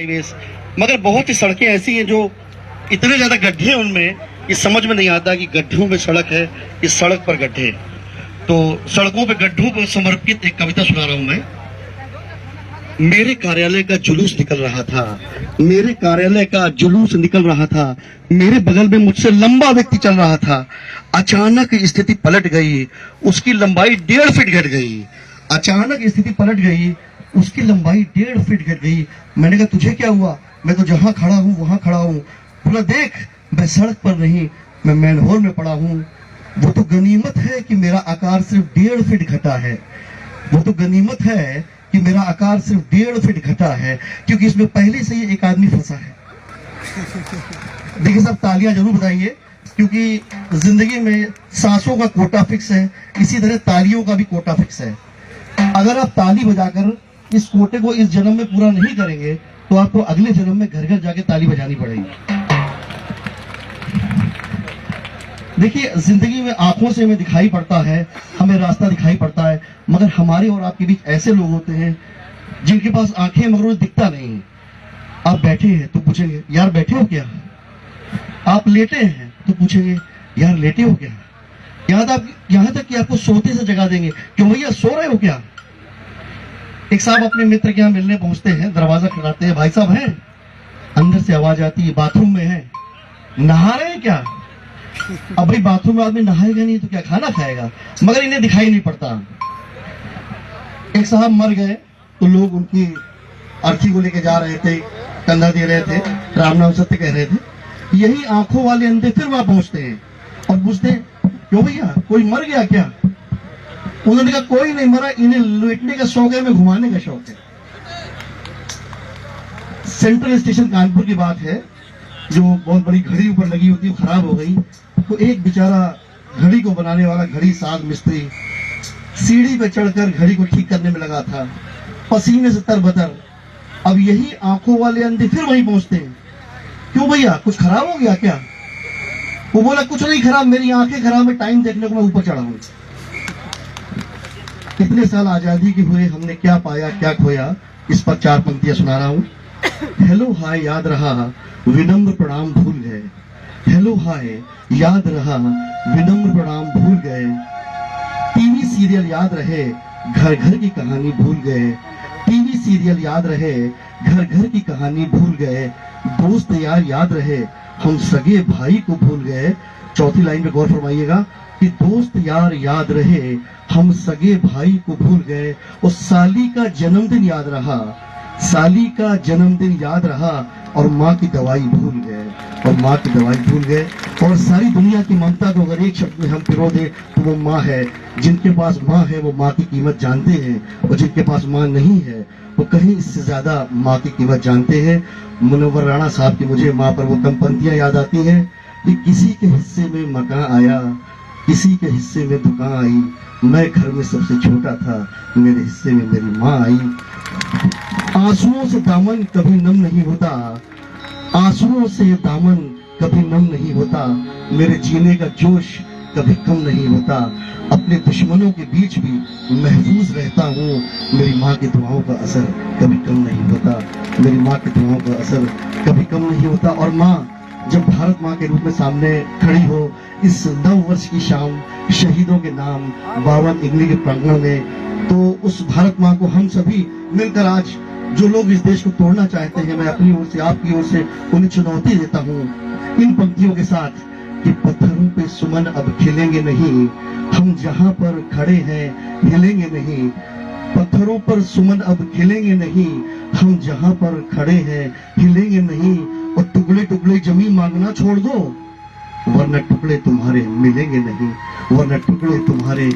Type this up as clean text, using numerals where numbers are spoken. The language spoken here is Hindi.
हाईवेज, मगर बहुत सी सड़कें ऐसी हैं जो इतने ज्यादा गड्ढे हैं उनमें, ये समझ में नहीं आता कि गड्ढों में सड़क है, इस सड़क पर गड्ढे। तो सड़कों पे गड्ढों को समर्पित एक कविता सुना रहा हूं मैं। मेरे कार्यालय का जुलूस निकल रहा था, मेरे कार्यालय का जुलूस निकल रहा था, मेरे बगल में मुझसे लंबा व्यक्ति चल रहा था। अचानक स्थिति पलट गई, उसकी लंबाई 1.5 फीट घट गई। अचानक स्थिति पलट गई, उसकी लंबाई 1.5 फीट घट गई। मैंने कहा तुझे क्या हुआ? मैं तो जहां खड़ा हूं वहां खड़ा हूं। बोला देख, मैं सड़क पर नहीं, मैं मैनहोल में पड़ा हूं। वो तो गनीमत है कि मेरा आकार सिर्फ 1.5 फीट घटा है। वो तो गनीमत है कि मेरा आकार सिर्फ 1.5 फीट घटा है, क्योंकि इसमें पहले से ही एक आदमी फंसा है। देखिए सब तालियां जरूर बजाइए, क्योंकि जिंदगी में सांसों का कोटा फिक्स है, इसी तरह तालियों का भी कोटा फिक्स है। अगर आप ताली बजाकर इस कोटे को इस जन्म में पूरा नहीं करेंगे तो आपको अगले जन्म में घर घर जाके ताली बजानी पड़ेगी। देखिए जिंदगी में आंखों से हमें दिखाई पड़ता है, हमें रास्ता दिखाई पड़ता है, मगर हमारे और आपके बीच ऐसे लोग होते हैं जिनके पास आंखें मगर उन्हें दिखता नहीं। आप बैठे हैं तो पूछेंगे यार बैठे हो क्या? आप लेटे हैं तो पूछेंगे यार लेटे हो क्या? यहाँ तक कि आपको सोते से जगा देंगे, क्यों भैया सो रहे हो क्या? एक साहब अपने मित्र के यहाँ मिलने पहुंचते हैं, दरवाजा खटखटाते हैं, भाई साहब हैं? अंदर से आवाज आती है बाथरूम में है। नहा रहे हैं क्या? अब भाई बाथरूम में आदमी नहाएगा नहीं तो क्या खाना खाएगा? मगर इन्हें दिखाई नहीं पड़ता। एक साहब मर गए तो लोग उनकी अर्थी को लेके जा रहे थे, कंधा दे रहे थे, राम नाम सत्य कह रहे थे। यही आंखों वाले अंधे फिर वहां पहुंचते हैं और पूछते हैं क्यों भैया कोई मर गया क्या? उन्होंने कहा कोई नहीं मरा, इन्हें लुटने का शौक है, मैं घुमाने का शौक है। सेंट्रल स्टेशन कानपुर की बात है, जो बहुत बड़ी घड़ी ऊपर लगी होती है खराब हो गई, तो एक बेचारा घड़ी को बनाने वाला घड़ी साग मिस्त्री सीढ़ी पे चढ़कर घड़ी को ठीक करने में लगा था, पसीने से तरबतर। अब यही आंखों वाले अंधे फिर वहीं पहुंचते हैं, क्यों भैया कुछ खराब हो गया क्या? वो बोला कुछ नहीं खराब, मेरी आंखें खराब है, टाइम देखने को मैं ऊपर चढ़ा हूं। इतने साल आजादी के हुए हमने क्या पाया क्या खोया, इस पर 4 पंक्तियां सुना रहा हूं। हेलो हाय याद रहा, विनम्र प्रणाम भूल गए। हेलो हाय याद रहा, विनम्र प्रणाम भूल गए। टीवी सीरियल याद रहे, घर घर की कहानी भूल गए। टीवी सीरियल याद रहे, घर घर की कहानी भूल गए। दोस्त यार याद रहे, हम सगे भाई को भूल गए। चौथी लाइन पे गौर फरमाइएगा कि दोस्त यार याद रहे, हम सगे भाई को भूल गए। और साली का जन्मदिन याद रहा, साली का जन्मदिन याद रहा, और माँ की दवाई भूल गए, और माँ की दवाई भूल गए। और सारी दुनिया की ममता को अगर एक शब्द में हम पिरो दे तो वो माँ है। जिनके पास माँ है वो माँ की कीमत जानते हैं, और जिनके पास माँ नहीं है वो कहीं इससे ज्यादा माँ की कीमत जानते हैं। मुनव्वर राणा साहब की मुझे माँ पर वो कम पंक्तियां याद आती हैं कि किसी के हिस्से में मकान आया, किसी के हिस्से में दुकान आई, मैं घर में सबसे छोटा था, मेरे हिस्से में मेरी माँ आई। आंसुओं से दामन कभी नम नहीं होता, आंसुओं से दामन कभी नम नहीं होता, मेरे जीने का जोश कभी कम नहीं होता। अपने दुश्मनों के बीच भी महफूज रहता हूँ, मेरी माँ की दुआओं का असर कभी कम नहीं होता, मेरी माँ की दुआओं का असर कभी कम नहीं होता। और माँ जब भारत माँ के रूप में सामने खड़ी हो इस 9 वर्ष की शाम, शहीदों के नाम 52 इगली के प्रांगण में, तो उस भारत माँ को हम सभी मिलकर आज जो लोग इस देश को तोड़ना चाहते हैं, मैं अपनी ओर से आपकी ओर से उन्हें चुनौती देता हूँ इन पंक्तियों के साथ कि पत्थरों पे सुमन अब खिलेंगे नहीं, हम जहां पर खड़े हैं हिलेंगे नहीं। पत्थरों पर सुमन अब खिलेंगे नहीं, हम जहां पर खड़े हैं हिलेंगे नहीं। और टुकड़े टुकड़े जमीन मांगना छोड़ दो, वरना टुकड़े तुम्हारे मिलेंगे नहीं, वरना टुकड़े तुम्हारे